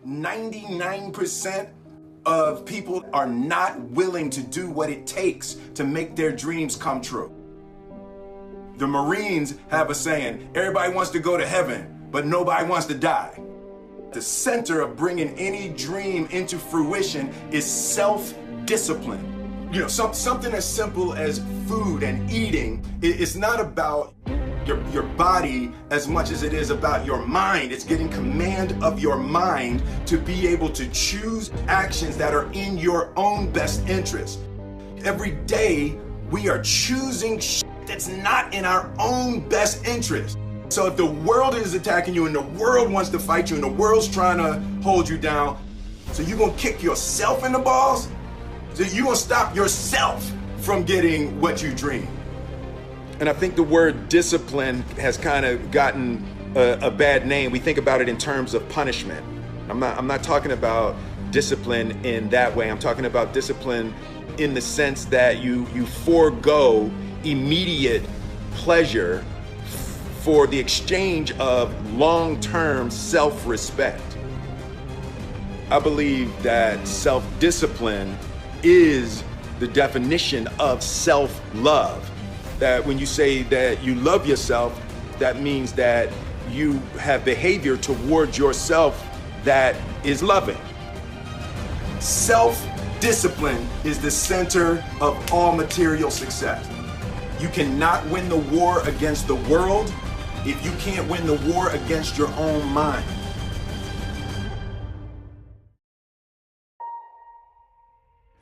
99% of people are not willing to do what it takes to make their dreams come true. The Marines have a saying, everybody wants to go to heaven, but nobody wants to die. The center of bringing any dream into fruition is self-discipline. You know, something as simple as food and eating. It's not about your body as much as it is about your mind. It's getting command of your mind to be able to choose actions that are in your own best interest. Every day we are choosing shit that's not in our own best interest. So if the world is attacking you and the world wants to fight you and the world's trying to hold you down, so you're gonna kick yourself in the balls? So you're gonna stop yourself from getting what you dream. And I think the word discipline has kind of gotten a bad name. We think about it in terms of punishment. I'm not talking about discipline in that way. I'm talking about discipline in the sense that you forego immediate pleasure for the exchange of long-term self-respect. I believe that self-discipline is the definition of self-love. That when you say that you love yourself, that means that you have behavior towards yourself that is loving. Self-discipline is the center of all material success. You cannot win the war against the world if you can't win the war against your own mind.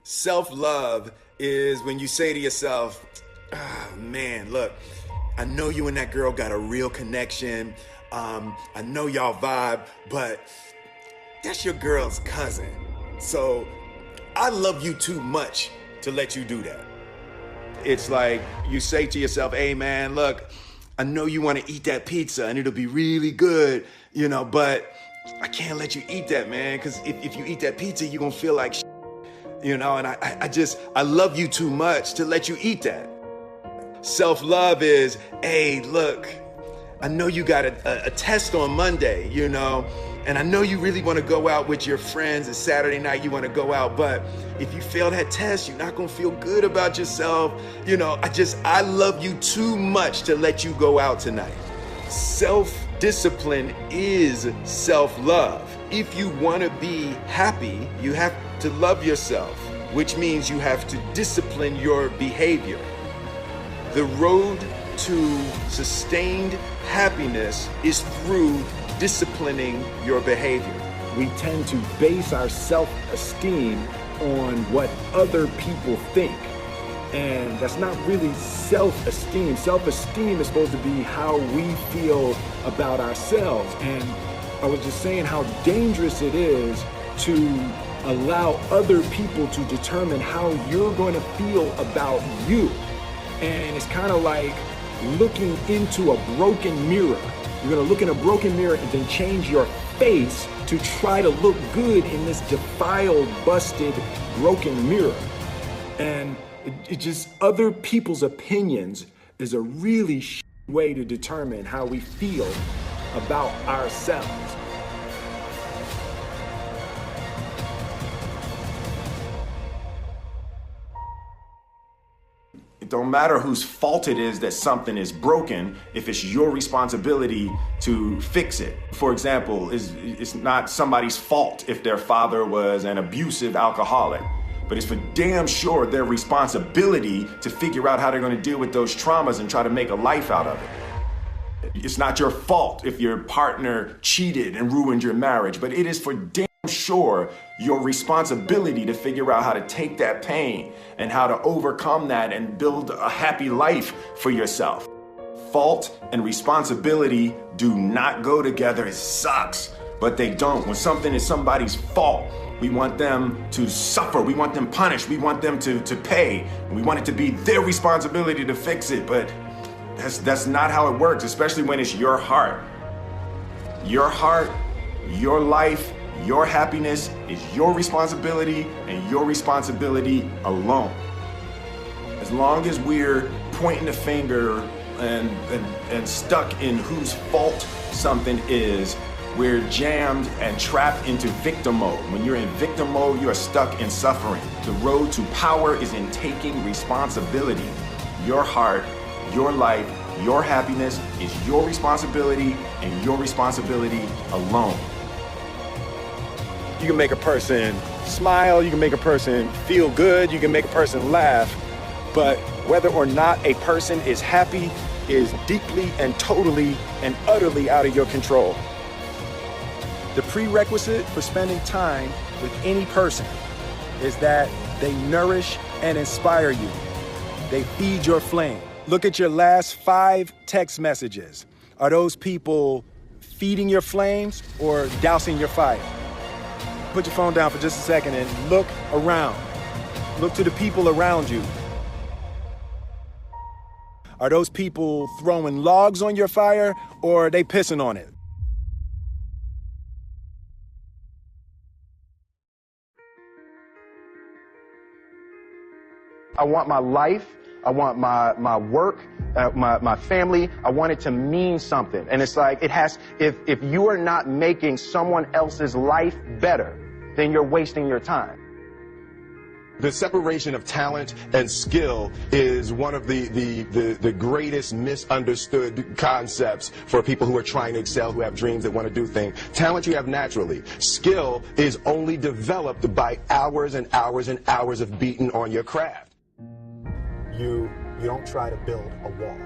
Self-love is when you say to yourself, oh, man, look, I know you and that girl got a real connection. I know y'all vibe, but that's your girl's cousin. So I love you too much to let you do that. It's like you say to yourself, hey man, look, I know you want to eat that pizza and it'll be really good, you know, but I can't let you eat that, man, because if you eat that pizza, you're going to feel like shit, you know, and I love you too much to let you eat that. Self-love is, hey, look, I know you got a test on Monday, you know, and I know you really want to go out with your friends and Saturday night you want to go out, but if you fail that test, you're not going to feel good about yourself. You know, I love you too much to let you go out tonight. Self-discipline is self-love. If you want to be happy, you have to love yourself, which means you have to discipline your behavior. The road to sustained happiness is through disciplining your behavior. We tend to base our self-esteem on what other people think. And that's not really self-esteem. Self-esteem is supposed to be how we feel about ourselves. And I was just saying how dangerous it is to allow other people to determine how you're going to feel about you. And it's kind of like looking into a broken mirror. You're gonna look in a broken mirror and then change your face to try to look good in this defiled, busted, broken mirror. And it just, other people's opinions is a really way to determine how we feel about ourselves. It don't matter whose fault it is that something is broken if it's your responsibility to fix it. For example, it's not somebody's fault if their father was an abusive alcoholic, but it's for damn sure their responsibility to figure out how they're going to deal with those traumas and try to make a life out of it. It's not your fault if your partner cheated and ruined your marriage, but it is for damn sure your responsibility to figure out how to take that pain and how to overcome that and build a happy life for yourself. Fault and responsibility do not go together. It sucks, but they don't. When something is somebody's fault, we want them to suffer. We want them punished. We want them to pay. And we want it to be their responsibility to fix it, but that's not how it works, especially when it's your heart. Your heart, your life, your happiness is your responsibility and your responsibility alone. As long as we're pointing the finger and stuck in whose fault something is, We're jammed and trapped into victim mode. When you're in victim mode, you're stuck in suffering. The road to power is in taking responsibility. Your heart, your life, your happiness is your responsibility and your responsibility alone. You can make a person smile, you can make a person feel good, you can make a person laugh, but whether or not a person is happy is deeply and totally and utterly out of your control. The prerequisite for spending time with any person is that they nourish and inspire you. They feed your flame. Look at your last 5 text messages. Are those people feeding your flames or dousing your fire? Put your phone down for just a second and look around. Look to the people around you. Are those people throwing logs on your fire or are they pissing on it? I want my life, I want my work, my family, I want it to mean something. And it's like, if you are not making someone else's life better, then you're wasting your time. The separation of talent and skill is one of the greatest misunderstood concepts for people who are trying to excel, who have dreams that want to do things. Talent you have naturally. Skill is only developed by hours and hours and hours of beating on your craft. You don't try to build a wall.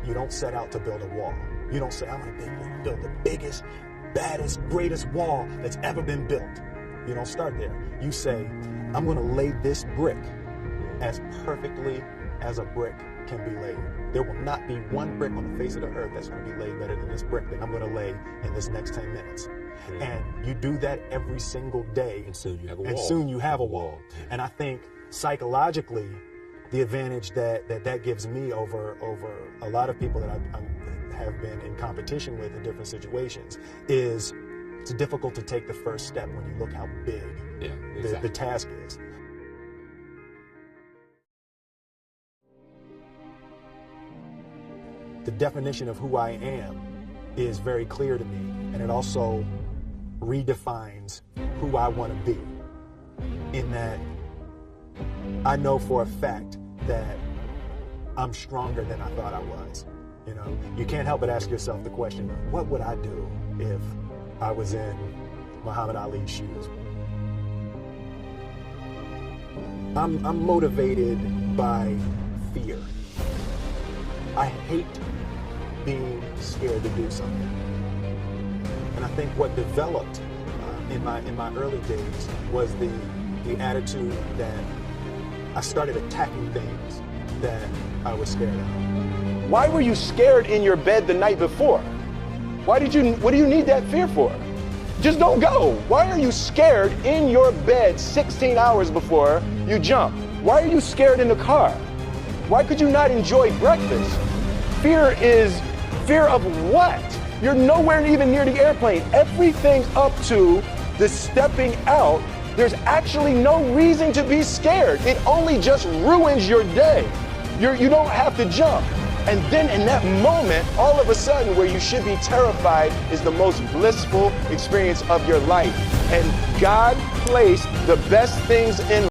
You don't set out to build a wall. You don't say, I'm going to build the biggest, baddest, greatest wall that's ever been built. You don't start there. You say, I'm going to lay this brick as perfectly as a brick can be laid. There will not be one brick on the face of the earth that's going to be laid better than this brick that I'm going to lay in this next 10 minutes. And you do that every single day. And soon you have a wall. And soon you have a wall. And I think psychologically, the advantage that gives me over a lot of people that I have been in competition with in different situations is it's difficult to take the first step when you look how big the task is. The definition of who I am is very clear to me, and it also redefines who I want to be, in that I know for a fact that I'm stronger than I thought I was. You know, you can't help but ask yourself the question, what would I do if I was in Muhammad Ali's shoes? I'm motivated by fear. I hate being scared to do something. And I think what developed in my early days was the attitude that I started attacking things that I was scared of. Why were you scared in your bed the night before? What do you need that fear for? Just don't go. Why are you scared in your bed 16 hours before you jump? Why are you scared in the car? Why could you not enjoy breakfast? Fear of what? You're nowhere even near the airplane. Everything's up to the stepping out. There's actually no reason to be scared. It only just ruins your day. You don't have to jump. And then in that moment, all of a sudden, where you should be terrified is the most blissful experience of your life. And God placed the best things in